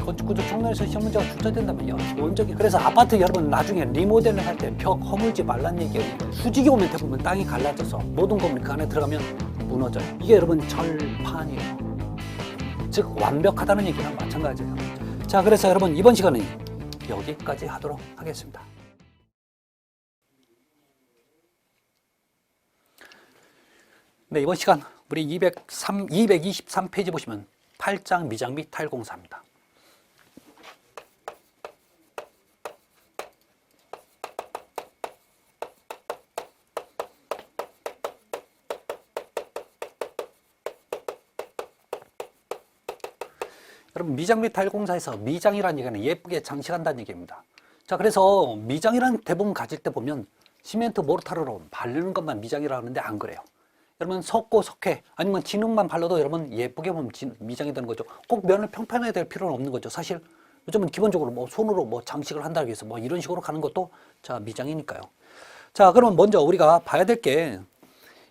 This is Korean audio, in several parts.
건축구조 총론에서 시험 문제가 출제된다면요. 기본적인 그래서 아파트 여러분 나중에 리모델링 할 때 벽 허물지 말란 얘기예요. 수직이 오면 대부분 땅이 갈라져서 모든 건물이 그 안에 들어가면 무너져요. 이게 여러분 절판이에요. 즉 완벽하다는 얘기랑 마찬가지예요. 자, 그래서 여러분 이번 시간은 여기까지 하도록 하겠습니다. 네, 이번 시간 우리 223페이지 보시면 8장 미장 및 타일공사입니다. 여러분 미장 및 타일공사에서 미장이라는 얘기는 예쁘게 장식한다는 얘기입니다. 자, 그래서 미장이라는 대부분 가질 때 보면 시멘트 모르타르로 바르는 것만 미장이라고 하는데 안 그래요. 여러분 석고, 석회 아니면 진흙만 발라도 여러분 예쁘게 보면 미장이 되는 거죠. 꼭 면을 평평해야 될 필요는 없는 거죠. 사실 요즘은 기본적으로 뭐 손으로 뭐 장식을 한다고 해서 뭐 이런 식으로 가는 것도 자 미장이니까요. 자, 그러면 먼저 우리가 봐야 될 게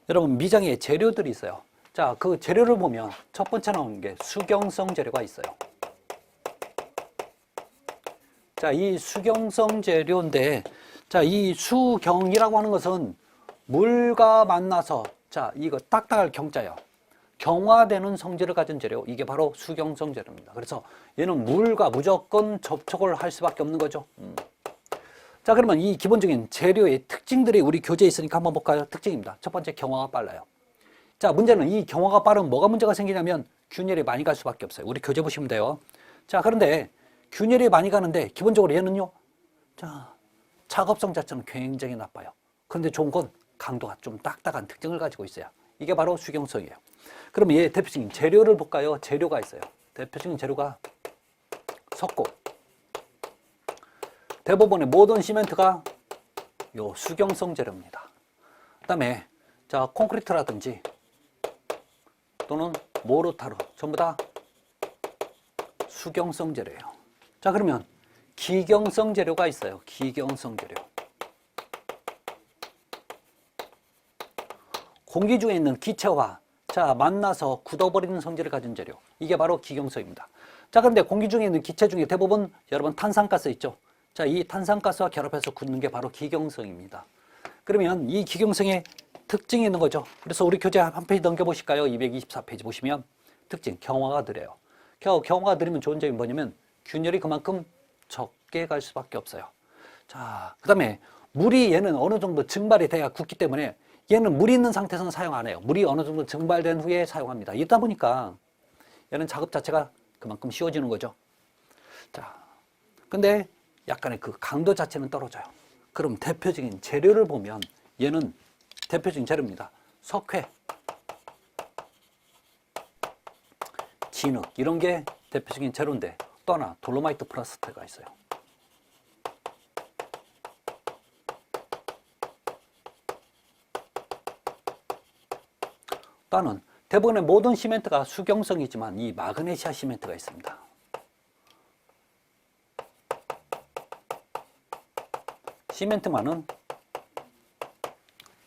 여러분 미장의 재료들이 있어요. 자, 그 재료를 보면 첫 번째 나오는 게 수경성 재료가 있어요. 자, 이 수경성 재료인데, 자, 이 수경이라고 하는 것은 물과 만나서, 자, 이거 딱딱할 경자요. 경화되는 성질을 가진 재료, 이게 바로 수경성 재료입니다. 그래서 얘는 물과 무조건 접촉을 할 수밖에 없는 거죠. 자, 그러면 이 기본적인 재료의 특징들이 우리 교재에 있으니까 한번 볼까요? 특징입니다. 첫 번째, 경화가 빨라요. 자, 문제는 이 경화가 빠르면 뭐가 문제가 생기냐면 균열이 많이 갈 수밖에 없어요. 우리 교재 보시면 돼요. 자, 그런데 균열이 많이 가는데 기본적으로 얘는요. 자, 작업성 자체는 굉장히 나빠요. 그런데 좋은 건 강도가 좀 딱딱한 특징을 가지고 있어요. 이게 바로 수경성이에요. 그럼 얘 대표적인 재료를 볼까요? 재료가 있어요. 대표적인 재료가 석고. 대부분의 모든 시멘트가 요 수경성 재료입니다. 그다음에 자, 콘크리트라든지 또는 모르타르 전부 다 수경성 재료예요. 자, 그러면 기경성 재료가 있어요. 기경성 재료. 공기 중에 있는 기체와 자 만나서 굳어버리는 성질을 가진 재료. 이게 바로 기경성입니다. 자, 그런데 공기 중에 있는 기체 중에 대부분 여러분 탄산가스 있죠. 자, 이 탄산가스와 결합해서 굳는 게 바로 기경성입니다. 그러면 이 기경성의 특징이 있는 거죠. 그래서 우리 교재 한 페이지 넘겨보실까요? 224페이지 보시면 특징, 경화가 느려요. 경화가 느리면 좋은 점이 뭐냐면 균열이 그만큼 적게 갈 수밖에 없어요. 자, 그 다음에 물이 얘는 어느 정도 증발이 돼야 굳기 때문에 얘는 물이 있는 상태에서는 사용 안 해요. 물이 어느 정도 증발된 후에 사용합니다. 이러다 보니까 얘는 작업 자체가 그만큼 쉬워지는 거죠. 자, 근데 약간의 그 강도 자체는 떨어져요. 그럼 대표적인 재료를 보면 얘는 대표적인 재료입니다. 석회, 진흙 이런 게 대표적인 재료인데 또 하나 돌로마이트 플라스트가 있어요. 또 하나는 대부분의 모든 시멘트가 수경성이지만 이 마그네시아 시멘트가 있습니다. 시멘트만은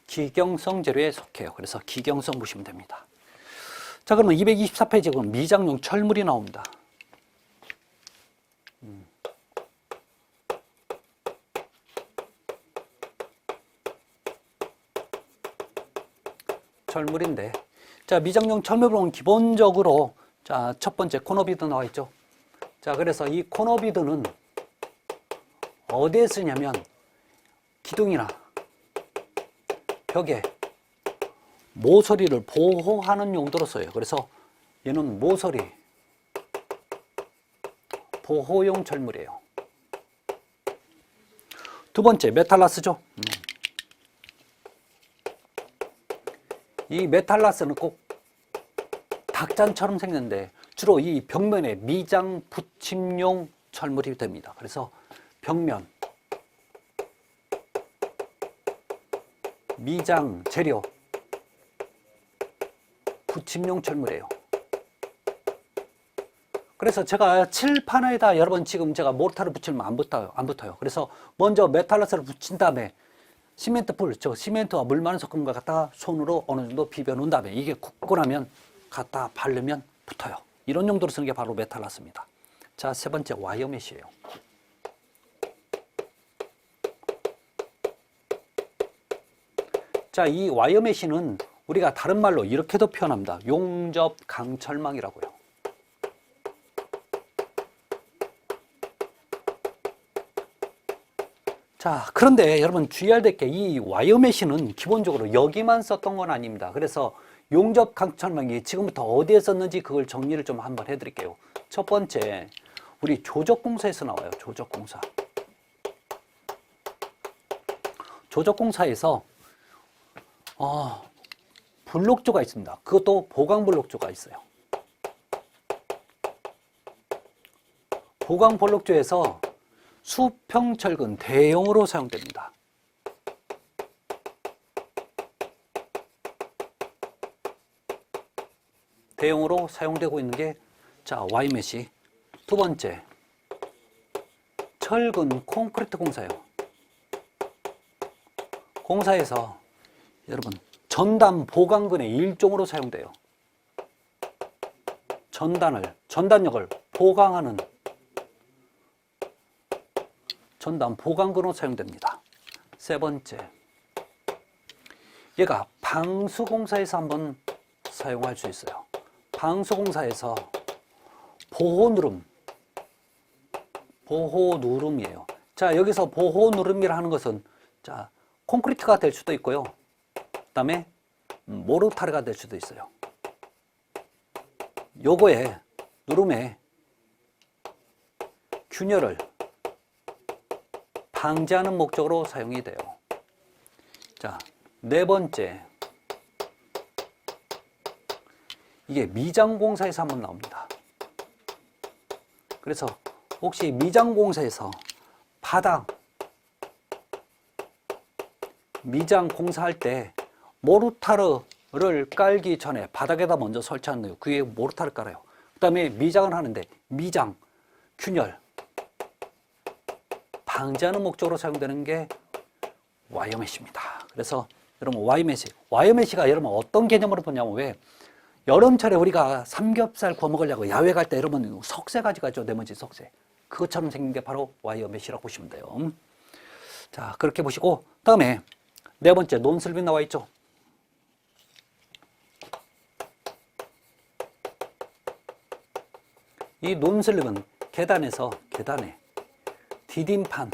기경성 재료에 속해요. 그래서 기경성 보시면 됩니다. 자, 그러면 224페이지에 보면 미장용 철물이 나옵니다. 철물인데, 자, 미장용 철물을 보면 기본적으로 자, 첫 번째 코너비드 나와 있죠. 자, 그래서 이 코너비드는 어디에 쓰냐면 기둥이나 벽에 모서리를 보호하는 용도로 써요. 그래서 얘는 모서리 보호용 철물이에요. 두 번째 메탈라스죠. 이 메탈라스는 꼭 닭잔처럼 생겼는데 주로 이 벽면에 미장 붙임용 철물이 됩니다. 그래서 벽면 미장 재료 붙임용 철물이에요. 그래서 제가 칠판에다 여러 번 지금 제가 모르타르 붙이면 안 붙어요. 그래서 먼저 메탈라스를 붙인 다음에 시멘트 저 시멘트와 물 많은 섞은 걸 갖다가 손으로 어느 정도 비벼 놓은 다음에 이게 굳고 나면 갖다 바르면 붙어요. 이런 용도로 쓰는 게 바로 메탈라스입니다. 자, 세 번째 와이어 메쉬예요. 자, 이 와이어 메쉬는 우리가 다른 말로 이렇게도 표현합니다. 용접 강철망이라고요. 자, 그런데 여러분 주의해야 될 게 이 와이어 메쉬는 기본적으로 여기만 썼던 건 아닙니다. 그래서 용접 강철망이 지금부터 어디에 썼는지 그걸 정리를 좀 한번 해드릴게요. 첫 번째, 우리 조적공사에서 나와요. 조적공사. 조적공사에서 블록조가 있습니다. 그것도 보강블록조가 있어요. 보강블록조에서 수평철근 대용으로 사용됩니다. 대용으로 사용되고 있는 게 자, 와이메시. 두 번째, 철근 콘크리트 공사요. 공사에서 여러분 전단 보강근의 일종으로 사용돼요. 전단력을 보강하는 전단 보강근으로 사용됩니다. 세 번째, 얘가 방수공사에서 한번 사용할 수 있어요. 방수공사에서 보호누름이에요. 자, 여기서 보호누름이라 하는 것은 자, 콘크리트가 될 수도 있고요. 그 다음에 모르타르가 될 수도 있어요. 요거에 누름에 균열을 방지하는 목적으로 사용이 돼요. 자, 네 번째, 이게 미장공사에서 한번 나옵니다. 그래서 혹시 미장공사에서 바닥 미장 공사할 때 모르타르를 깔기 전에 바닥에다 먼저 설치하는 거예요. 그 위에 모르타르 깔아요. 그 다음에 미장을 하는데 미장, 균열 방지하는 목적으로 사용되는 게 와이어 메쉬입니다. 그래서 여러분 와이어 메쉬가 여러분 어떤 개념으로 보냐면 왜 여름철에 우리가 삼겹살 구워 먹으려고 야외 갈 때 여러분 석쇠 가져가죠. 네모진 석쇠. 그것처럼 생긴 게 바로 와이어 메쉬라고 보시면 돼요. 자, 그렇게 보시고 다음에 네 번째 논슬립 나와 있죠. 이 논슬립은 계단에 디딤판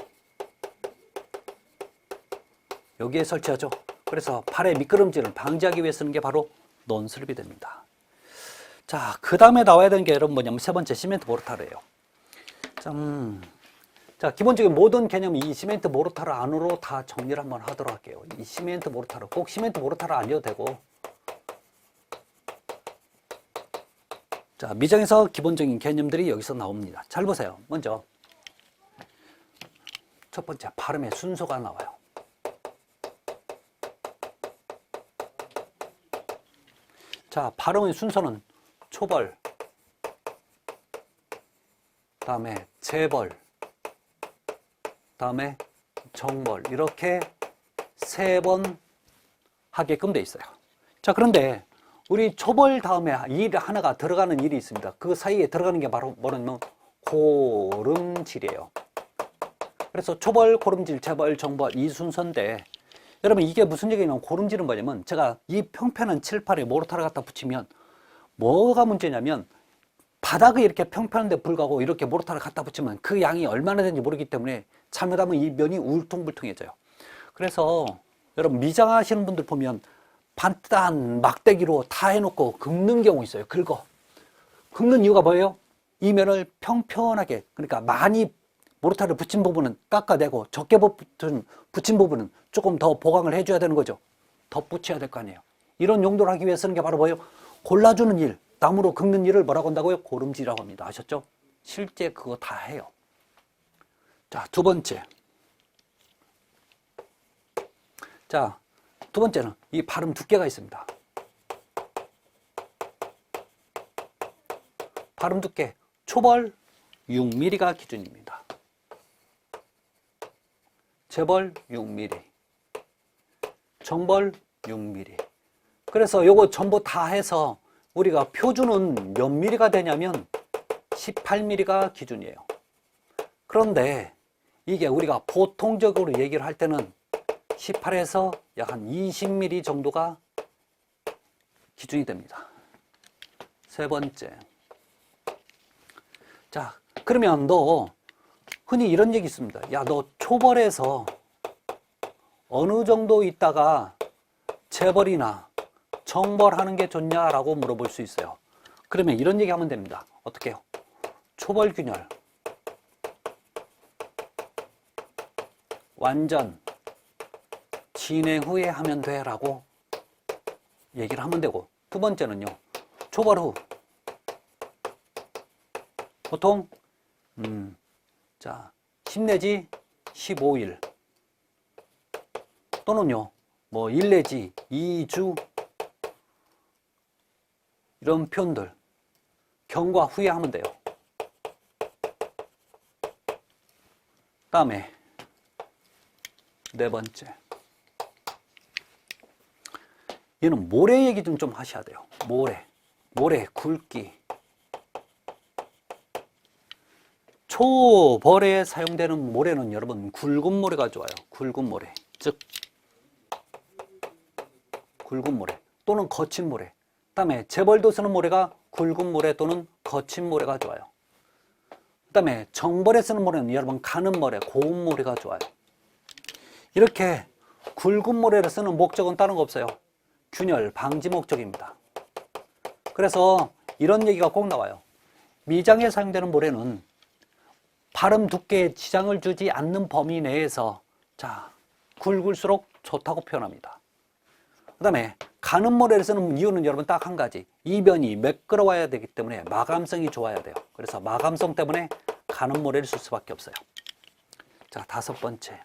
여기에 설치하죠. 그래서 발의 미끄럼지를 방지하기 위해 쓰는 게 바로 논슬립이 됩니다. 자, 그 다음에 나와야 되는 게 여러분 뭐냐면 세 번째 시멘트 모르타르예요. 자, 기본적인 모든 개념이 이 시멘트 모르타르 안으로 다 정리를 한번 하도록 할게요. 이 시멘트 모르타르, 꼭 시멘트 모르타르 아니어도 되고. 자, 미장에서 기본적인 개념들이 여기서 나옵니다. 잘 보세요. 먼저 첫 번째, 발음의 순서가 나와요. 자, 발음의 순서는 초벌, 다음에 재벌, 다음에 정벌 이렇게 세 번 하게끔 돼 있어요. 자, 그런데 우리 초벌 다음에 일 하나가 들어가는 일이 있습니다. 그 사이에 들어가는 게 바로 뭐냐면 고름질이에요. 그래서 초벌, 고름질, 재벌, 정벌 이 순서인데 여러분 이게 무슨 얘기냐면 고름질은 뭐냐면 제가 이 평평한 칠판에 모르타르 갖다 붙이면 뭐가 문제냐면 바닥이 이렇게 평평한데 불구하고 이렇게 모르타르 갖다 붙이면 그 양이 얼마나 되는지 모르기 때문에 잘못하면 이 면이 울퉁불퉁해져요. 그래서 여러분 미장하시는 분들 보면 반듯한 막대기로 다 해놓고 긁는 경우 있어요. 긁는 이유가 뭐예요? 이 면을 평평하게, 그러니까 많이 모르타르 붙인 부분은 깎아내고 적게 붙인 부분은 조금 더 보강을 해줘야 되는 거죠. 덧붙여야 될 거 아니에요. 이런 용도를 하기 위해 쓰는 게 바로 뭐예요? 골라주는 일, 나무로 긁는 일을 뭐라고 한다고요? 고름질이라고 합니다. 아셨죠? 실제 그거 다 해요. 자, 두 번째. 자, 두 번째는 이 발음 두께가 있습니다. 발음 두께, 초벌 6mm가 기준입니다. 재벌 6mm, 정벌 6mm. 그래서 요거 전부 다 해서 우리가 표준은 몇 미리가 되냐면 18mm가 기준이에요. 그런데 이게 우리가 보통적으로 얘기를 할 때는 18에서 약 한 20mm 정도가 기준이 됩니다. 세 번째. 자, 그러면 너 흔히 이런 얘기 있습니다. 야, 너 초벌에서 어느 정도 있다가 재벌이나 정벌하는 게 좋냐라고 물어볼 수 있어요. 그러면 이런 얘기 하면 됩니다. 어떻게 해요? 초벌균열 완전 진행 후에 하면 돼 라고 얘기를 하면 되고, 두 번째는요, 초벌 후 보통 10 내지 15일 또는요 뭐 1 내지 2주 이런 표현들 경과 후에 하면 돼요. 다음에 네 번째, 얘는 모래 얘기 좀 하셔야 돼요. 모래 굵기. 초벌에 사용되는 모래는 여러분 굵은 모래가 좋아요. 굵은 모래, 즉 굵은 모래 또는 거친 모래. 그다음에 재벌도 쓰는 모래가 굵은 모래 또는 거친 모래가 좋아요. 그다음에 정벌에 쓰는 모래는 여러분 가는 모래, 고운 모래가 좋아요. 이렇게 굵은 모래를 쓰는 목적은 다른 거 없어요. 균열 방지 목적입니다. 그래서 이런 얘기가 꼭 나와요. 미장에 사용되는 모래는 발음 두께에 지장을 주지 않는 범위 내에서 굵을수록 좋다고 표현합니다. 그 다음에 가는 모래를 쓰는 이유는 여러분 딱 한 가지, 이변이 매끄러워야 되기 때문에 마감성이 좋아야 돼요. 그래서 마감성 때문에 가는 모래를 쓸 수밖에 없어요. 자, 다섯 번째.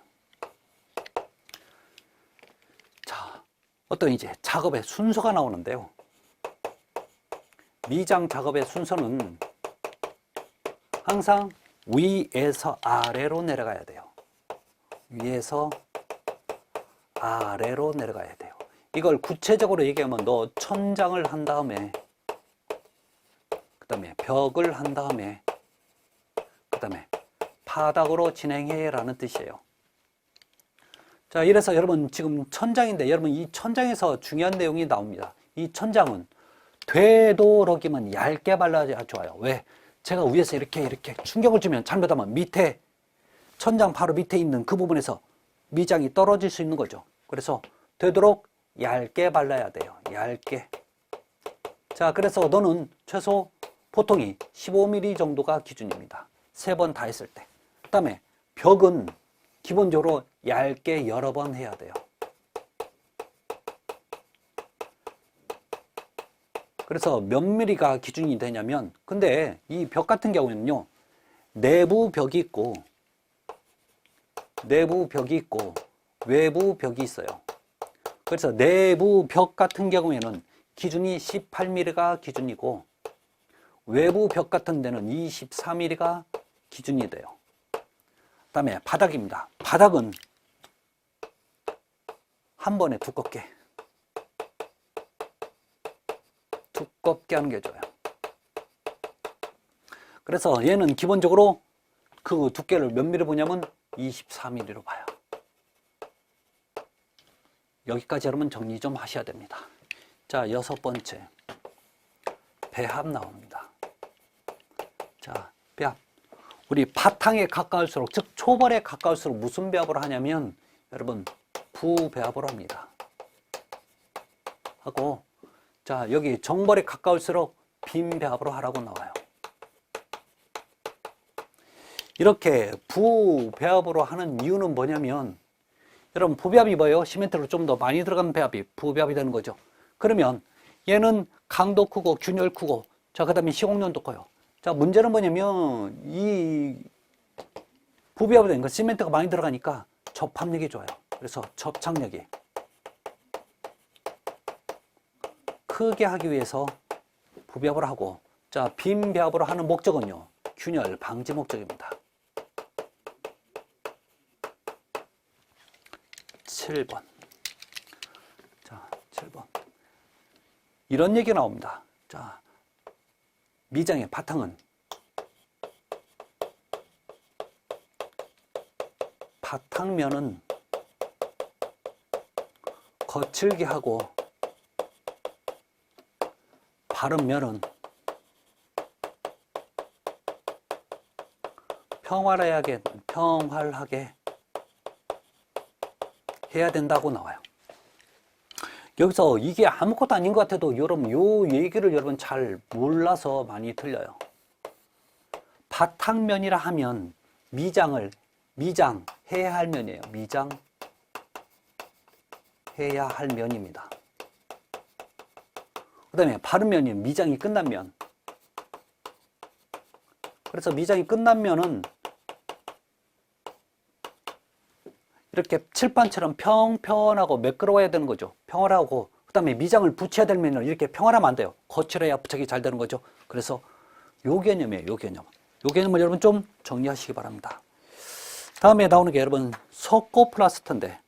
자, 어떤 이제 작업의 순서가 나오는데요. 미장 작업의 순서는 항상 위에서 아래로 내려가야 돼요. 위에서 아래로 내려가야 돼요. 이걸 구체적으로 얘기하면 너 천장을 한 다음에, 그 다음에 벽을 한 다음에, 그 다음에 바닥으로 진행해 라는 뜻이에요. 자, 이래서 여러분 지금 천장인데 여러분 이 천장에서 중요한 내용이 나옵니다. 이 천장은 되도록이면 얇게 발라야 좋아요. 왜? 제가 위에서 이렇게 충격을 주면 잘못하면 밑에 천장 바로 밑에 있는 그 부분에서 미장이 떨어질 수 있는 거죠. 그래서 되도록 얇게 발라야 돼요. 얇게. 자, 그래서 너는 최소 보통이 15mm 정도가 기준입니다. 3번 다 했을 때. 그 다음에 벽은 기본적으로 얇게 여러 번 해야 돼요. 그래서 몇 미리가 기준이 되냐면, 근데 이 벽 같은 경우는요, 내부 벽이 있고 외부 벽이 있어요. 그래서 내부 벽 같은 경우에는 기준이 18mm가 기준이고, 외부 벽 같은 데는 24mm가 기준이 돼요. 그 다음에 바닥입니다. 바닥은 한 번에 두껍게 하는 게 좋아요. 그래서 얘는 기본적으로 그 두께를 몇 미리 보냐면 24mm로 봐요. 여기까지 여러분 정리 좀 하셔야 됩니다. 자, 여섯 번째. 배합 나옵니다. 자, 배합. 우리 바탕에 가까울수록, 즉 초벌에 가까울수록 무슨 배합을 하냐면 여러분 부배합을 합니다. 하고, 자, 여기 정벌에 가까울수록 빈배합으로 하라고 나와요. 이렇게 부배합으로 하는 이유는 뭐냐면, 여러분 부배합이 뭐예요? 시멘트로 좀 더 많이 들어간 배합이 부배합이 되는 거죠. 그러면 얘는 강도 크고 균열 크고, 자, 그 다음에 시공연도 커요. 자, 문제는 뭐냐면 이 부배합이 된 거 시멘트가 많이 들어가니까 접합력이 좋아요. 그래서 접착력이 크게 하기 위해서 부배합을 하고, 자, 빈 배합으로 하는 목적은요, 균열 방지 목적입니다. 7번. 자, 7번. 이런 얘기가 나옵니다. 자, 미장의 바탕은 바탕면은 거칠게 하고 바른면은 평활하게 해야 된다고 나와요. 여기서 이게 아무것도 아닌 것 같아도 여러분 요 얘기를 여러분 잘 몰라서 많이 틀려요. 바탕면이라 하면 미장해야 할 면이에요. 미장해야 할 면입니다. 그 다음에 바른면이 미장이 끝난 면. 그래서 미장이 끝난 면은 이렇게 칠판처럼 평평하고 매끄러워야 되는 거죠. 평활하고 그 다음에 미장을 붙여야 될 면을 이렇게 평활하면 안 돼요. 거칠어야 부착이 잘 되는 거죠. 그래서 요 개념이에요. 요 개념. 요 개념을 여러분 좀 정리하시기 바랍니다. 다음에 나오는 게 여러분 석고플라스터인데,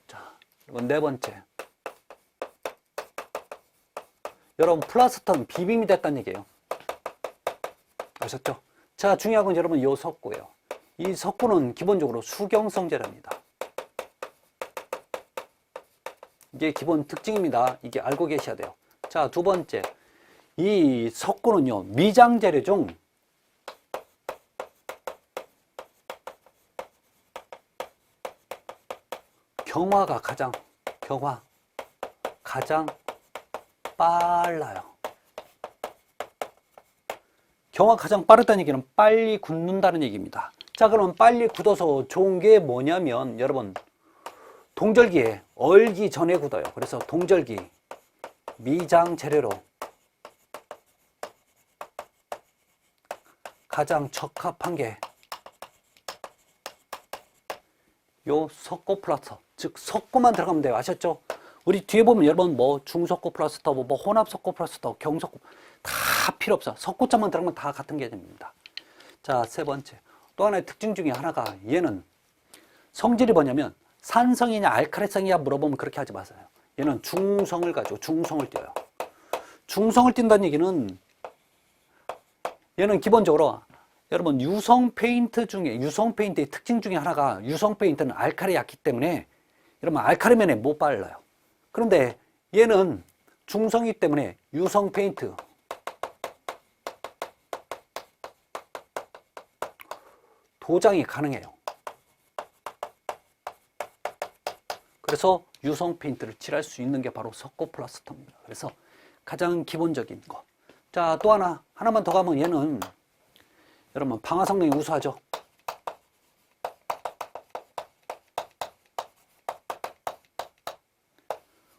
자, 여러분 네 번째. 여러분 플라스터는 비빔이 됐다는 얘기예요. 아셨죠? 자, 중요한 건 여러분 요 석고예요. 이 석고는 기본적으로 수경성 재료입니다. 이게 기본 특징입니다. 이게 알고 계셔야 돼요. 자, 두 번째. 이 석고는요, 미장 재료 중 경화가 가장 빨라요. 경화가 가장 빠르다는 얘기는 빨리 굳는다는 얘기입니다. 자, 그럼 빨리 굳어서 좋은 게 뭐냐면 여러분 동절기에 얼기 전에 굳어요. 그래서 동절기 미장 재료로 가장 적합한 게 요 석고 플라스터, 즉 석고만 들어가면 돼요. 아셨죠? 우리 뒤에 보면 여러분 뭐 중석고 플라스터, 뭐 혼합 석고 플라스터, 경석고 다 필요 없어. 석고자만 들어가면 다 같은 개념입니다. 자, 세 번째. 또 하나의 특징 중에 하나가 얘는 성질이 뭐냐면 산성이냐 알칼리성이냐 물어보면 그렇게 하지 마세요. 얘는 중성을 가지고 중성을 띄어요. 중성을 띈다는 얘기는 얘는 기본적으로 여러분 유성 페인트의 특징 중에 하나가 유성 페인트는 알칼리 약기 때문에 여러분 알칼리면에 못 발라요. 그런데 얘는 중성이기 때문에 유성 페인트 도장이 가능해요. 그래서 유성 페인트를 칠할 수 있는 게 바로 석고 플라스터입니다. 그래서 가장 기본적인 거. 자, 또 하나만 더 가면 얘는 여러분 방화 성능이 우수하죠.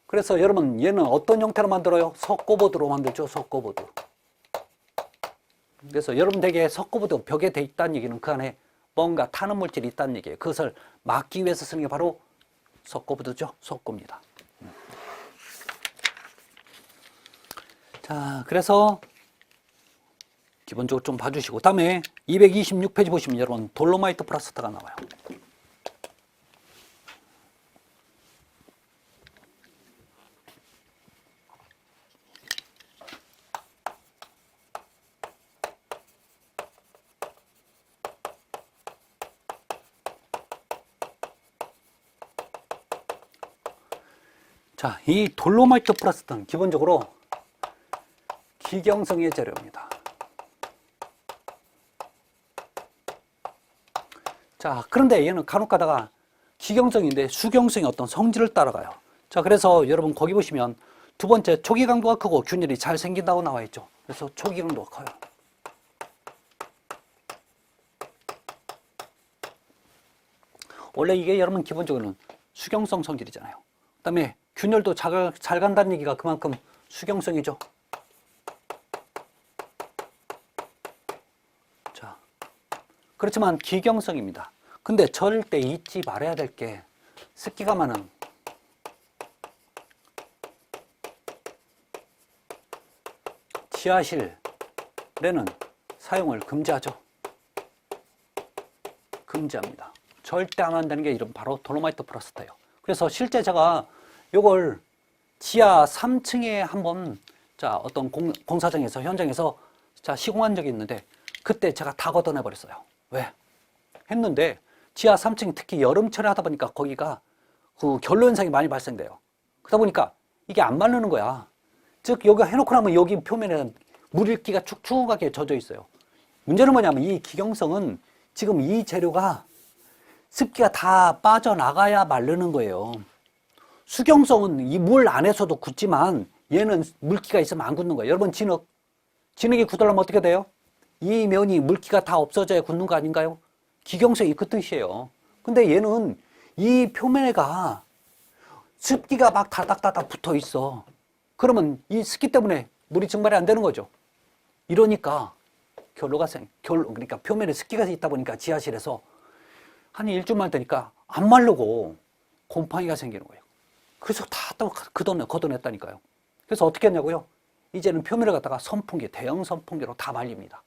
그래서 여러분 얘는 어떤 형태로 만들어요? 석고보드로 만들죠. 석고보드. 그래서 여러분 댁에 석고보드 벽에 돼 있다는 얘기는 그 안에 뭔가 타는 물질이 있다는 얘기예요. 그것을 막기 위해서 쓰는 게 바로 석고보드죠. 석고입니다. 자, 그래서 기본적으로 좀 봐주시고 다음에 226페이지 보시면 여러분 돌로마이트 플라스터가 나와요. 자, 이 돌로마이트 플라스터는 기본적으로 기경성의 재료입니다. 자, 그런데 얘는 간혹 가다가 기경성인데 수경성의 어떤 성질을 따라가요. 자, 그래서 여러분 거기 보시면 두 번째 초기 강도가 크고 균일이 잘 생긴다고 나와 있죠. 그래서 초기 강도가 커요. 원래 이게 여러분 기본적으로는 수경성 성질이잖아요. 그 다음에 균열도 잘 간다는 얘기가 그만큼 수경성이죠. 자, 그렇지만 기경성입니다. 근데 절대 잊지 말아야 될 게 습기가 많은 지하실에는 사용을 금지하죠. 금지합니다. 절대 안 한다는 게 이런 바로 돌로마이트 플라스터예요. 그래서 실제 제가 이걸 지하 3층에 한번 자, 어떤 공사장에서, 현장에서 자, 시공한 적이 있는데 그때 제가 다 걷어내 버렸어요. 왜? 했는데 지하 3층 특히 여름철에 하다 보니까 거기가 그 결로 현상이 많이 발생돼요. 그러다 보니까 이게 안 마르는 거야. 즉, 여기 해놓고 나면 여기 표면에는 물기가 축축하게 젖어 있어요. 문제는 뭐냐면 이 기경성은 지금 이 재료가 습기가 다 빠져나가야 마르는 거예요. 수경성은 이 물 안에서도 굳지만 얘는 물기가 있으면 안 굳는 거예요. 여러분, 진흙이 굳으려면 어떻게 돼요? 이 면이 물기가 다 없어져야 굳는 거 아닌가요? 기경성이 그 뜻이에요. 근데 얘는 이 표면에가 습기가 막 다닥다닥 붙어 있어. 그러면 이 습기 때문에 물이 증발이 안 되는 거죠. 이러니까 그러니까 표면에 습기가 있다 보니까 지하실에서 한 일주일만 되니까 안 마르고 곰팡이가 생기는 거예요. 그래서 다 걷어냈다니까요. 그래서 어떻게 했냐고요? 이제는 표면을 갖다가 선풍기, 대형 선풍기로 다 말립니다.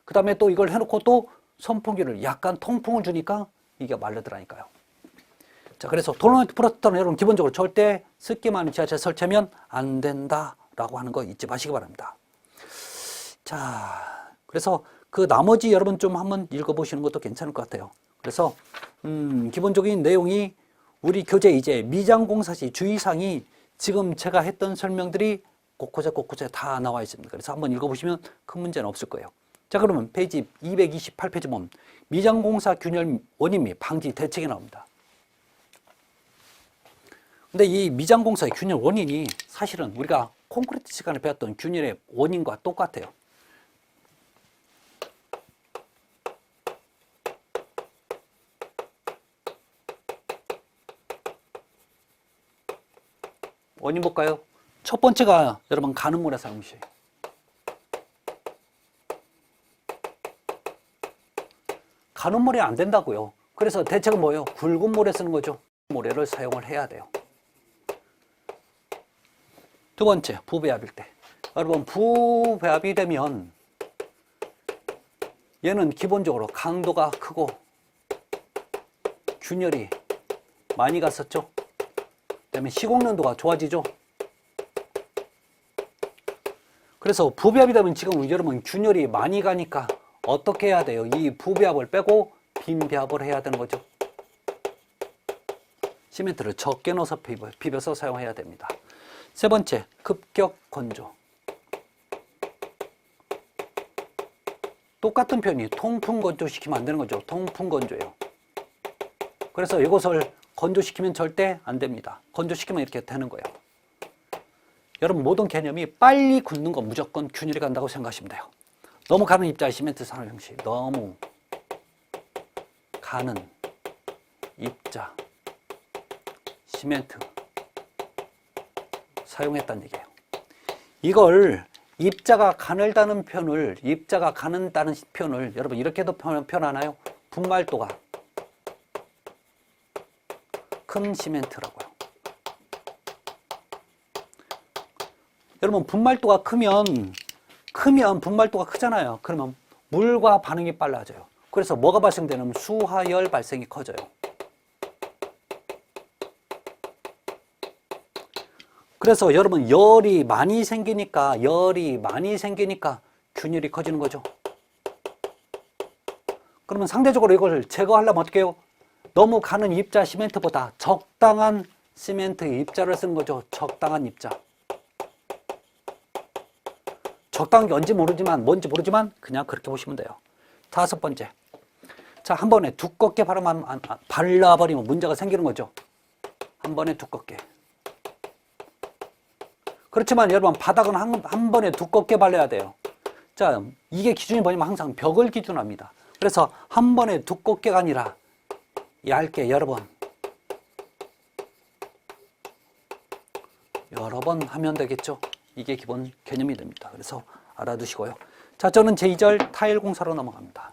그 다음에 또 이걸 해놓고 또 선풍기를 약간 통풍을 주니까 이게 마르더라니까요. 자, 그래서 돌로나이트 플라스터는 여러분 기본적으로 절대 습기 많은 지하철에 설치하면 안 된다라고 하는 거 잊지 마시기 바랍니다. 자, 그래서 그 나머지 여러분 좀 한번 읽어보시는 것도 괜찮을 것 같아요. 그래서 기본적인 내용이 우리 교재 이제 미장공사 시 주의사항이 지금 제가 했던 설명들이 곳곳에 다 나와 있습니다. 그래서 한번 읽어보시면 큰 문제는 없을 거예요. 자, 그러면 페이지 228페이지 보면 미장공사 균열 원인 및 방지 대책이 나옵니다. 근데 이 미장공사의 균열 원인이 사실은 우리가 콘크리트 시간에 배웠던 균열의 원인과 똑같아요. 원인 볼까요? 첫 번째가 여러분 가는물의 사용시. 가는물이 안 된다고요. 그래서 대책은 뭐예요? 굵은 모래 쓰는 거죠. 모래를 사용을 해야 돼요. 두 번째, 부배합일 때. 여러분, 부배합이 되면 얘는 기본적으로 강도가 크고 균열이 많이 갔었죠. 그다음에 시공연도가 좋아지죠. 그래서 부배합이 되면 지금 여러분 균열이 많이 가니까 어떻게 해야 돼요? 이 부배합을 빼고 빈배합을 해야 되는 거죠. 시멘트를 적게 넣어서 비벼서 사용해야 됩니다. 세 번째, 급격 건조. 똑같은 표현이 통풍 건조시키면 안 되는 거죠. 통풍 건조예요. 그래서 이것을 건조시키면 절대 안 됩니다. 건조시키면 이렇게 되는 거예요. 여러분, 모든 개념이 빨리 굳는 건 무조건 균열이 간다고 생각하시면 돼요. 너무 가는 입자 시멘트 산업 형식, 너무 가는 입자 시멘트 사용했다는 얘기예요. 이걸 입자가 가늘다는 표현을 여러분 이렇게도 표현하나요? 분말도가 큰 시멘트라고요. 여러분, 분말도가 크면 분말도가 크잖아요. 그러면 물과 반응이 빨라져요. 그래서 뭐가 발생되냐면 수하열 발생이 커져요. 그래서 여러분 열이 많이 생기니까 균열이 커지는 거죠. 그러면 상대적으로 이걸 제거하려면 어떻게 해요? 너무 가는 입자 시멘트보다 적당한 시멘트 입자를 쓰는 거죠. 적당한 입자. 적당한 게 뭔지 모르지만 그냥 그렇게 보시면 돼요. 다섯 번째. 자, 한 번에 두껍게 발라버리면 문제가 생기는 거죠. 한 번에 두껍게. 그렇지만 여러분 바닥은 한 번에 두껍게 발라야 돼요. 자, 이게 기준이 뭐냐면 항상 벽을 기준합니다. 그래서 한 번에 두껍게가 아니라 얇게 여러 번 하면 되겠죠. 이게 기본 개념이 됩니다. 그래서 알아두시고요. 자, 저는 제2절 타일 공사로 넘어갑니다.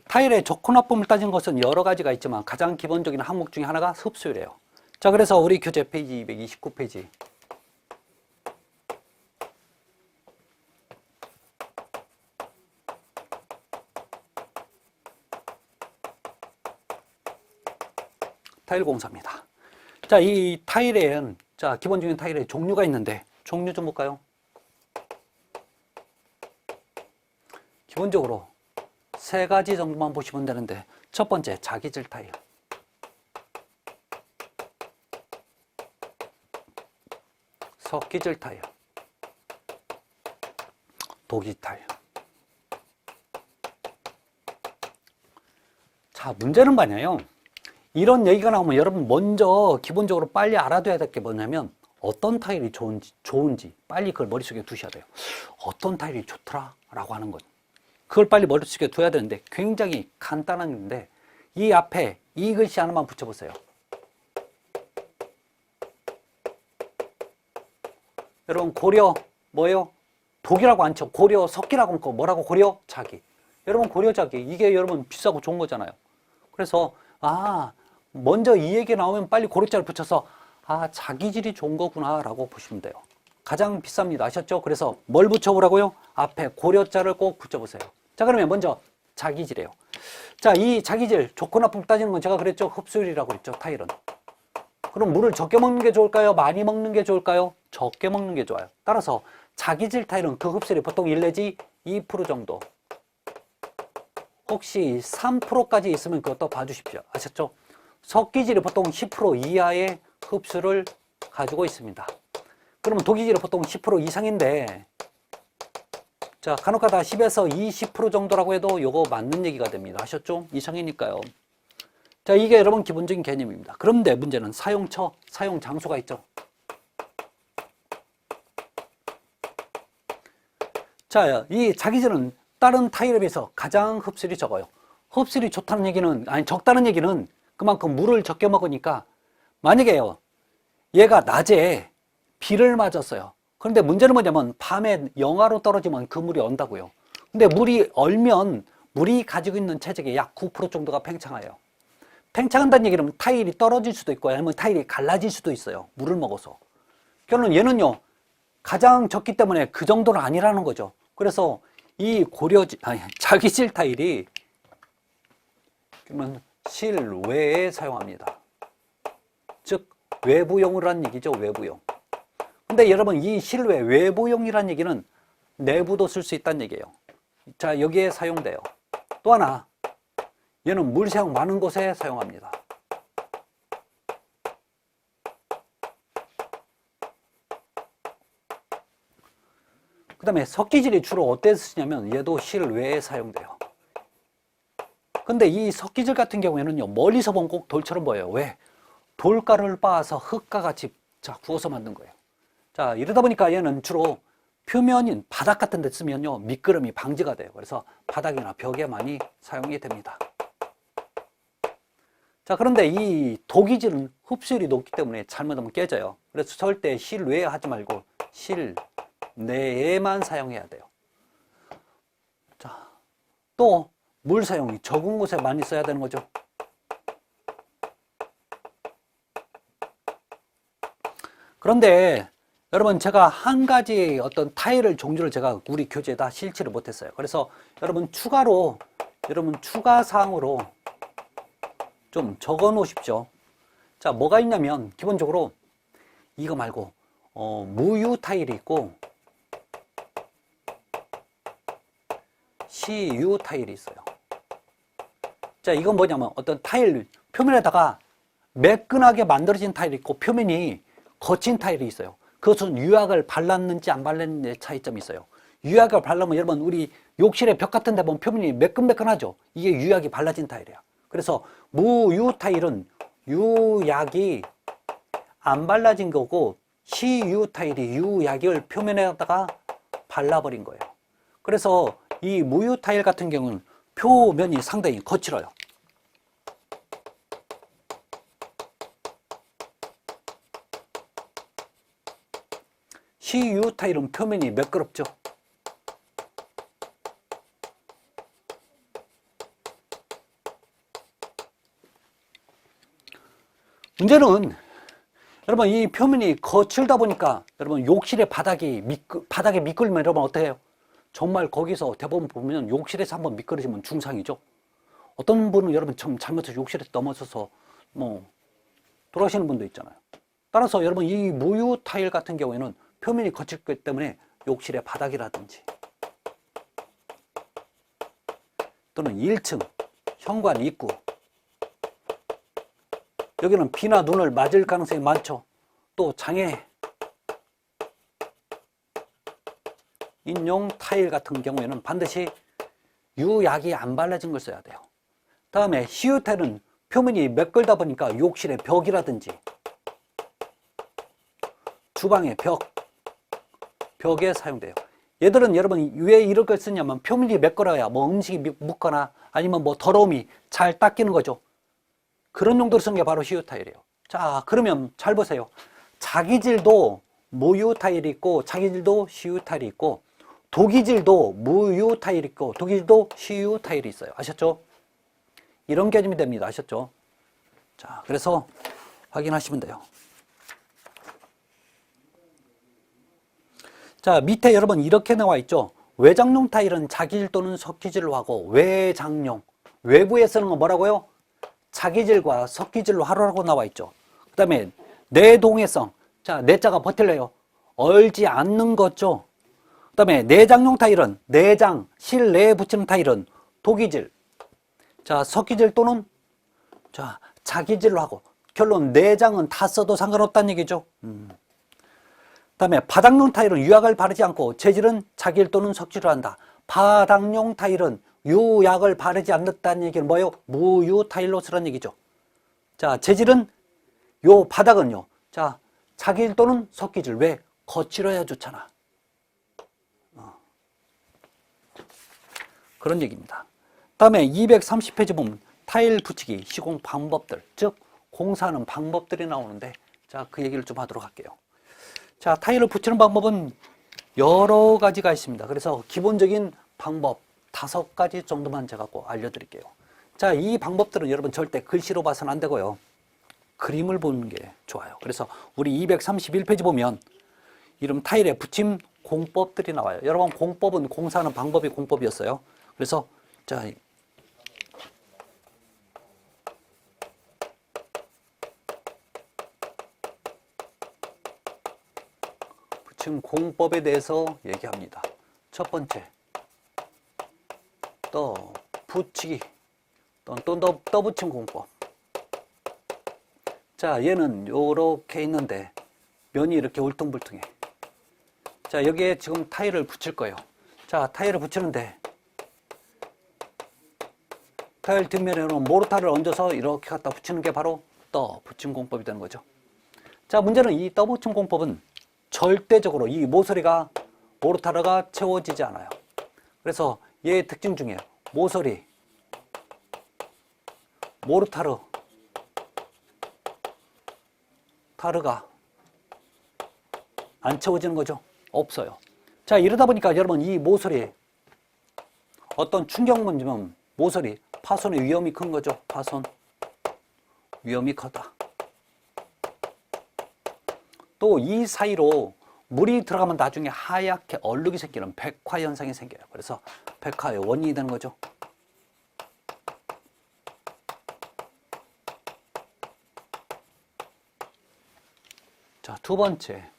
타일의 좋고 나쁨을 따진 것은 여러 가지가 있지만 가장 기본적인 항목 중에 하나가 흡수율이에요. 자, 그래서 우리 교재 페이지 229페이지. 타일 공사입니다. 자, 이 타일에는, 자, 기본적인 타일에 종류가 있는데, 종류 좀 볼까요? 기본적으로 세 가지 정도만 보시면 되는데, 첫 번째, 자기질 타일. 석기질 타일. 도기 타일. 자, 문제는 뭐냐요? 이런 얘기가 나오면 여러분 먼저 기본적으로 빨리 알아둬야 될 게 뭐냐면 어떤 타일이 좋은지 빨리 그걸 머릿속에 두셔야 돼요. 어떤 타일이 좋더라 라고 하는 거죠. 그걸 빨리 머릿속에 둬야 되는데 굉장히 간단한 건데 이 앞에 이 글씨 하나만 붙여보세요. 여러분 고려 뭐예요? 독이라고 안 쳐. 고려 석기라고 하고 뭐라고 고려 자기. 여러분 고려 자기 이게 여러분 비싸고 좋은 거잖아요. 그래서 먼저 이 얘기 나오면 빨리 고려자를 붙여서 자기질이 좋은 거구나 라고 보시면 돼요. 가장 비쌉니다. 아셨죠? 그래서 뭘 붙여보라고요? 앞에 고려자를 꼭 붙여보세요. 자, 그러면 먼저 자기질이에요. 자, 이 자기질 좋고 나쁨 따지는 건 제가 그랬죠? 흡수율이라고 그랬죠? 타일은. 그럼 물을 적게 먹는 게 좋을까요? 많이 먹는 게 좋을까요? 적게 먹는 게 좋아요. 따라서 자기질 타일은 그 흡수율이 보통 1 내지 2% 정도. 혹시 3%까지 있으면 그것도 봐주십시오. 아셨죠? 석기질이 보통 10% 이하의 흡수를 가지고 있습니다. 그러면 도기질이 보통 10% 이상인데, 자, 간혹가다 10에서 20% 정도라고 해도 이거 맞는 얘기가 됩니다. 아셨죠? 이상이니까요. 자, 이게 여러분 기본적인 개념입니다. 그런데 문제는 사용처, 사용 장소가 있죠. 자, 이 자기질은 다른 타일에 비해서 가장 흡수율이 적어요. 흡수율이 좋다는 얘기는, 적다는 얘기는 그만큼 물을 적게 먹으니까 만약에요, 얘가 낮에 비를 맞았어요. 그런데 문제는 뭐냐면 밤에 영하로 떨어지면 그 물이 언다고요. 근데 물이 얼면 물이 가지고 있는 체적의 약 9% 정도가 팽창해요. 팽창한다는 얘기는 타일이 떨어질 수도 있고 아니면 타일이 갈라질 수도 있어요. 물을 먹어서. 결론은 얘는요, 가장 적기 때문에 그 정도는 아니라는 거죠. 그래서 이 자기질 타일이 그러면 실외에 사용합니다. 즉 외부용이라는 얘기죠. 외부용. 근데 여러분 이 실외 외부용이라는 얘기는 내부도 쓸 수 있다는 얘기예요. 자, 여기에 사용돼요. 또 하나, 얘는 물 사용 많은 곳에 사용합니다. 그 다음에 석기질이 주로 어디서 쓰냐면 얘도 실외에 사용돼요. 근데 이 석기질 같은 경우에는요, 멀리서 보면 꼭 돌처럼 보여요. 왜? 돌가루를 빻아서 흙과 같이 구워서 만든 거예요. 자, 이러다 보니까 얘는 주로 표면인 바닥 같은 데 쓰면요, 미끄럼이 방지가 돼요. 그래서 바닥이나 벽에 많이 사용이 됩니다. 자, 그런데 이 도기질은 흡수율이 높기 때문에 잘못하면 깨져요. 그래서 절대 실외에 하지 말고 실내에만 사용해야 돼요. 자, 또 물 사용이 적은 곳에 많이 써야 되는 거죠. 그런데 여러분 제가 한 가지 어떤 타일을 종류를 제가 우리 교재에다 실지를 못했어요. 그래서 여러분 추가로 추가 사항으로 좀 적어 놓으십시오. 자, 뭐가 있냐면 기본적으로 이거 말고 무유 타일이 있고 시유 타일이 있어요. 자, 이건 뭐냐면 어떤 타일 표면에다가 매끈하게 만들어진 타일이 있고 표면이 거친 타일이 있어요. 그것은 유약을 발랐는지 안 발랐는지의 차이점이 있어요. 유약을 바르면 여러분 우리 욕실의 벽 같은 데 보면 표면이 매끈매끈하죠. 이게 유약이 발라진 타일이야. 그래서 무유 타일은 유약이 안 발라진 거고 시유 타일이 유약을 표면에다가 발라버린 거예요. 그래서 이 무유 타일 같은 경우는 표면이 상당히 거칠어요. 시유 타일은 표면이 매끄럽죠. 문제는 여러분 이 표면이 거칠다 보니까 여러분 욕실의 바닥에 미끄러면 여러분 어떻게 해요? 정말 거기서 대부분 보면 욕실에서 한번 미끄러지면 중상이죠. 어떤 분은 여러분 좀 잘못해서 욕실에서 넘어져서 뭐 돌아가시는 분도 있잖아요. 따라서 여러분 이 무유 타일 같은 경우에는 표면이 거칠기 때문에 욕실의 바닥이라든지 또는 1층 현관 입구, 여기는 비나 눈을 맞을 가능성이 많죠. 또 장애 인용 타일 같은 경우에는 반드시 유약이 안 발라진 걸 써야 돼요. 다음에 시유 타일은 표면이 매끌다 보니까 욕실의 벽이라든지 주방의 벽에 사용돼요. 얘들은 여러분 왜 이런 걸 쓰냐면 표면이 매끌어야 뭐 음식이 묻거나 아니면 뭐 더러움이 잘 닦이는 거죠. 그런 용도로 쓴 게 바로 시유 타일이에요. 자, 그러면 잘 보세요. 자기질도 무유 타일이 있고 자기질도 시유 타일이 있고 도기질도 무유 타일이 있고 도기질도 시유 타일이 있어요. 아셨죠? 이런 개념이 됩니다. 아셨죠? 자, 그래서 확인하시면 돼요. 자, 밑에 여러분 이렇게 나와 있죠. 외장용 타일은 자기질 또는 석기질로 하고 외장용, 외부에 쓰는 건 뭐라고요? 자기질과 석기질로 하라고 나와 있죠. 그 다음에 내동해성, 자, 내자가 버틸래요. 얼지 않는 거죠. 그 다음에 내장용 타일은 내장, 실내에 붙이는 타일은 도기질, 자, 석기질 또는 자, 자기질로 하고 결론 내장은 다 써도 상관없다는 얘기죠. 다음에 바닥용 타일은 유약을 바르지 않고 재질은 자기질 또는 석질로 한다. 바닥용 타일은 유약을 바르지 않는다는 얘기는 뭐예요? 무유 타일로 쓰라는 얘기죠. 자, 재질은 요 바닥은요. 자, 자기질 또는 석기질. 왜? 거칠어야 좋잖아. 그런 얘기입니다. 다음에 230페이지 보면 타일 붙이기 시공 방법들, 즉 공사하는 방법들이 나오는데 자, 그 얘기를 좀 하도록 할게요. 자, 타일을 붙이는 방법은 여러 가지가 있습니다. 그래서 기본적인 방법 5가지 정도만 제가 꼭 알려드릴게요. 자, 이 방법들은 여러분 절대 글씨로 봐서는 안 되고요. 그림을 보는 게 좋아요. 그래서 우리 231페이지 보면 이름 타일에 붙임 공법들이 나와요. 여러분 공법은 공사하는 방법이 공법이었어요. 그래서 자, 붙임 공법에 대해서 얘기합니다. 첫 번째, 붙이기 또는 떠붙임 공법. 자, 얘는 요렇게 있는데 면이 이렇게 울퉁불퉁해. 자, 여기에 지금 타일을 붙일 거예요. 자, 타일을 붙이는데 타일 뒷면에는 모르타를 얹어서 이렇게 갖다 붙이는 게 바로 떠붙임 공법이 되는 거죠. 자, 문제는 이 떠붙임 공법은 절대적으로 이 모서리가 모르타르가 채워지지 않아요. 그래서 얘의 특징 중에 모서리, 모르타르, 타르가 안 채워지는 거죠. 없어요. 자, 이러다 보니까 여러분 이 모서리에 어떤 충격만 주면 모서리 파손의 위험이 큰 거죠. 파손 위험이 크다. 또 이 사이로 물이 들어가면 나중에 하얗게 얼룩이 생기는 백화 현상이 생겨요. 그래서 백화의 원인이 되는 거죠. 자, 두 번째.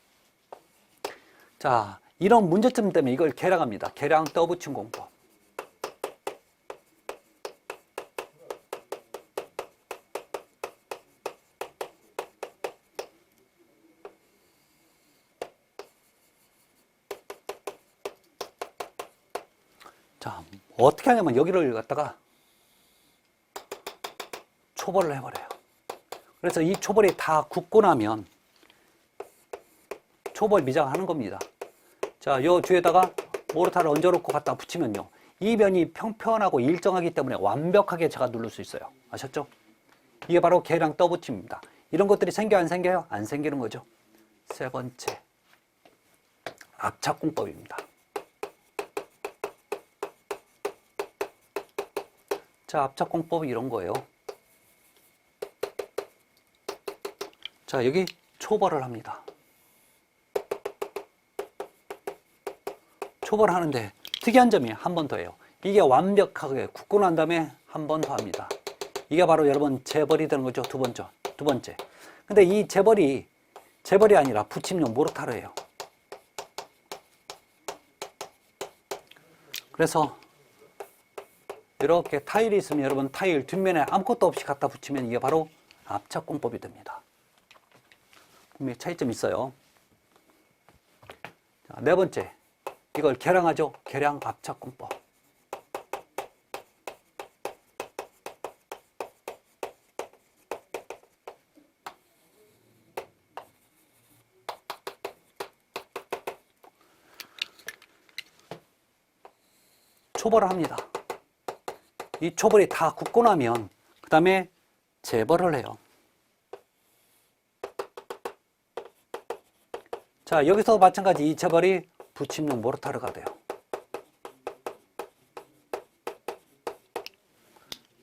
자, 이런 문제점 때문에 이걸 계량합니다. 계량 떠붙임 공법. 자, 어떻게 하냐면 여기를 갖다가 초벌을 해버려요. 그래서 이 초벌이 다 굳고 나면 초벌 미장하는 겁니다. 자, 요 뒤에다가 모르타를 얹어놓고 갖다 붙이면요. 이 면이 평평하고 일정하기 때문에 완벽하게 제가 누를 수 있어요. 아셨죠? 이게 바로 계량 떠붙임입니다. 이런 것들이 생겨요, 안 생겨요? 안 생기는 거죠. 세 번째, 압착공법입니다. 자, 압착공법이 이런 거예요. 자, 여기 초벌을 합니다. 초벌하는데 특이한 점이 한 번 더 해요. 이게 완벽하게 굳고 난 다음에 한 번 더 합니다. 이게 바로 여러분 재벌이 되는 거죠. 두 번째. 두 번째. 근데 이 재벌이 아니라 붙임용 모르타르예요. 그래서 이렇게 타일이 있으면 여러분 타일 뒷면에 아무것도 없이 갖다 붙이면 이게 바로 압착공법이 됩니다. 분명히 차이점이 있어요. 자, 네 번째. 이걸 계량하죠. 계량 압착공법. 초벌을 합니다. 이 초벌이 다 굳고 나면 그 다음에 재벌을 해요. 자, 여기서 마찬가지 이 재벌이 붙임용 모르타르가 돼요.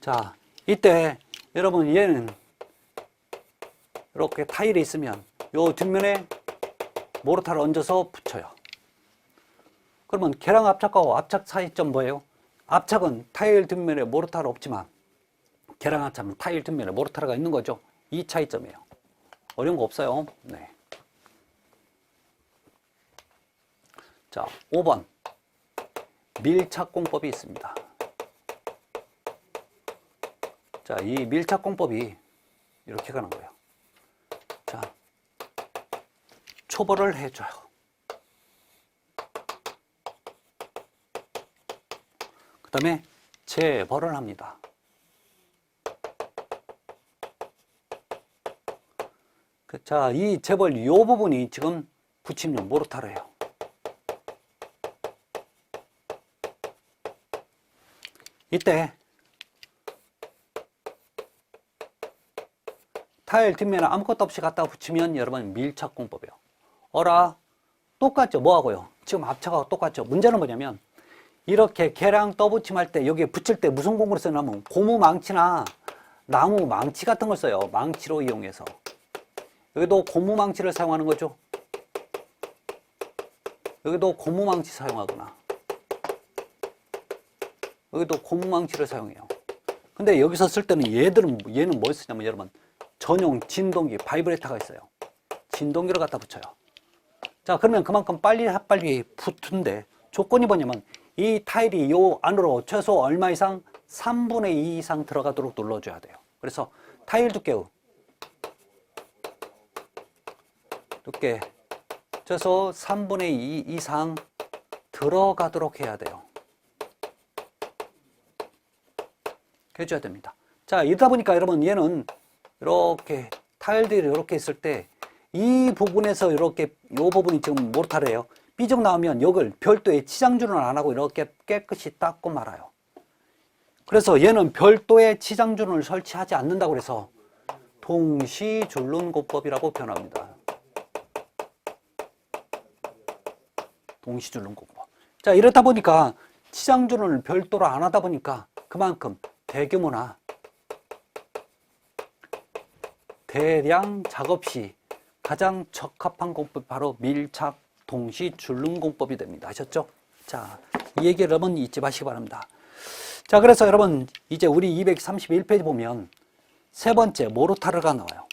자, 이때 여러분 얘는 이렇게 타일이 있으면 요 뒷면에 모르타르 얹어서 붙여요. 그러면 계량 압착하고 압착 차이점 뭐예요? 압착은 타일 뒷면에 모르타르 없지만 계량 압착은 타일 뒷면에 모르타르가 있는 거죠. 이 차이점이에요. 어려운 거 없어요. 네. 자, 5번 밀착공법이 있습니다. 자, 이 밀착공법이 이렇게 가는 거예요. 자, 초벌을 해줘요. 그 다음에 재벌을 합니다. 자, 이 재벌 이 부분이 지금 붙임용 모르타르예요. 이때 타일 뒷면에 아무것도 없이 갖다가 붙이면 여러분 밀착공법이에요. 어라 똑같죠? 뭐하고요? 지금 압착하고 똑같죠? 문제는 뭐냐면 이렇게 계량 떠붙임할 때 여기에 붙일 때 무슨 공구를 쓰냐면 고무 망치나 나무 망치 같은 걸 써요. 망치로 이용해서. 여기도 고무 망치를 사용하는 거죠. 여기도 고무 망치 사용하거나 여기도 고무 망치를 사용해요. 근데 여기서 쓸 때는 얘는 뭘 쓰냐면 여러분 전용 진동기 바이브레이터가 있어요. 진동기를 갖다 붙여요. 자, 그러면 그만큼 빨리 붙은데 조건이 뭐냐면 이 타일이 요 안으로 최소 얼마 이상 3분의 2 이상 들어가도록 눌러줘야 돼요. 그래서 타일 두께 최소 3분의 2 이상 들어가도록 해야 돼요. 해줘야 됩니다. 자, 이러다 보니까 여러분 얘는 이렇게 타일들이 이렇게 있을 때 이 부분에서 이렇게 이 부분이 지금 모르타르예요. 삐죽 나오면 이걸 별도의 치장줄은 안 하고 이렇게 깨끗이 닦고 말아요. 그래서 얘는 별도의 치장줄을 설치하지 않는다고 해서 동시줄눈고법이라고 표현합니다. 동시줄눈고법. 자, 이렇다 보니까 치장줄을 별도로 안 하다 보니까 그만큼 대규모나 대량 작업 시 가장 적합한 공법이 바로 밀착 동시 줄눈 공법이 됩니다. 아셨죠? 자, 이 얘기 여러분 잊지 마시기 바랍니다. 자, 그래서 여러분 이제 우리 231페이지 보면 세 번째 모르타르가 나와요.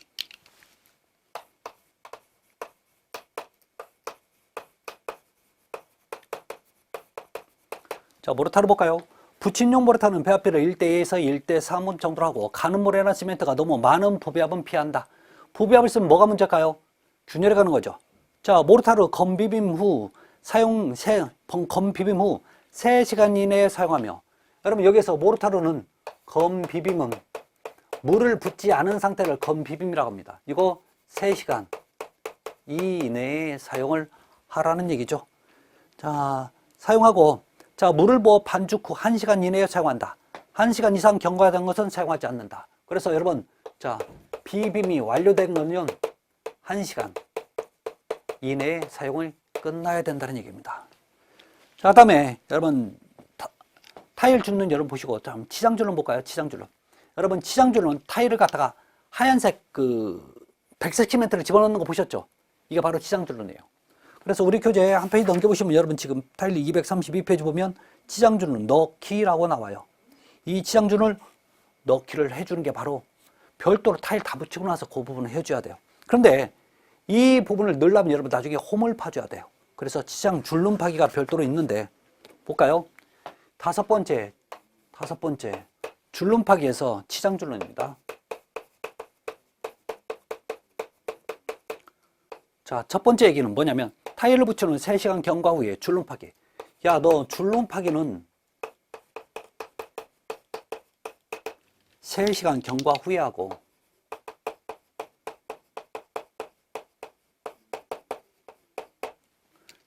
자, 모르타르 볼까요? 붙임용 모르타르는 배합비를 1대2에서 1대3 정도로 하고 가는 모래나 시멘트가 너무 많은 부배합은 피한다. 부배합을 쓰면 뭐가 문제일까요? 균열이 가는 거죠. 자, 모르타르 검비빔 후 3시간 이내에 사용하며, 여러분 여기서 모르타르는 검비빔은 물을 붓지 않은 상태를 검비빔이라고 합니다. 이거 3시간 이내에 사용을 하라는 얘기죠. 자, 사용하고, 자, 물을 부어 반죽 후 1시간 이내에 사용한다. 1시간 이상 경과된 것은 사용하지 않는다. 그래서 여러분, 자, 비빔이 완료된 거는 1시간 이내에 사용을 끝나야 된다는 얘기입니다. 자, 다음에 여러분 타일 줄눈 여러분 보시고 다음 치장줄눈 볼까요? 치장줄눈. 여러분 치장줄눈 타일을 갖다가 하얀색 백색 시멘트를 집어넣는 거 보셨죠? 이게 바로 치장줄눈이에요. 그래서 우리 교재 한 페이지 넘겨보시면 여러분 지금 타일 232페이지 보면 치장줄눈 넣기라고 나와요. 이 치장줄눈을 넣기를 해주는 게 바로 별도로 타일 다 붙이고 나서 그 부분을 해줘야 돼요. 그런데 이 부분을 넣으려면 여러분 나중에 홈을 파줘야 돼요. 그래서 치장 줄눈 파기가 별도로 있는데 볼까요? 다섯 번째 줄눈 파기에서 치장 줄눈입니다. 자, 첫 번째 얘기는 뭐냐면 타일을 붙여놓은 3시간 경과 후에 줄눈 파기. 야, 너 줄눈 파기는 3시간 경과 후에 하고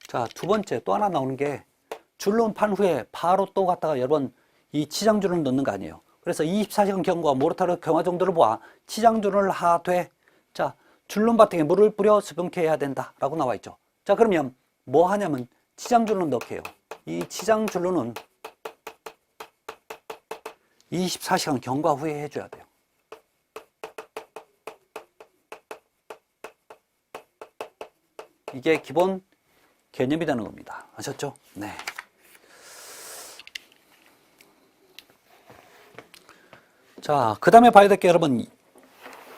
자, 두 번째 또 하나 나오는 게 줄눈 판 후에 바로 또 갔다가 여러분 이 치장줄을 넣는 거 아니에요. 그래서 24시간 경과 모르타르 경화 정도를 보아 치장줄을 하되 자, 줄눈 바탕에 물을 뿌려 수분케 해야 된다 라고 나와 있죠. 자, 그러면 뭐 하냐면 치장줄눈 넣게 해요. 이 치장줄눈은 24시간 경과 후에 해줘야 돼요. 이게 기본 개념이 되는 겁니다. 아셨죠? 네. 자, 그 다음에 봐야 될 게 여러분,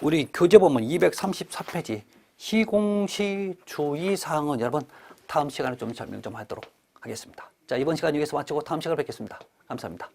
우리 교재 보면 234페이지 시공시 주의사항은 여러분 다음 시간에 좀 설명 좀 하도록 하겠습니다. 자, 이번 시간 여기서 마치고 다음 시간에 뵙겠습니다. 감사합니다.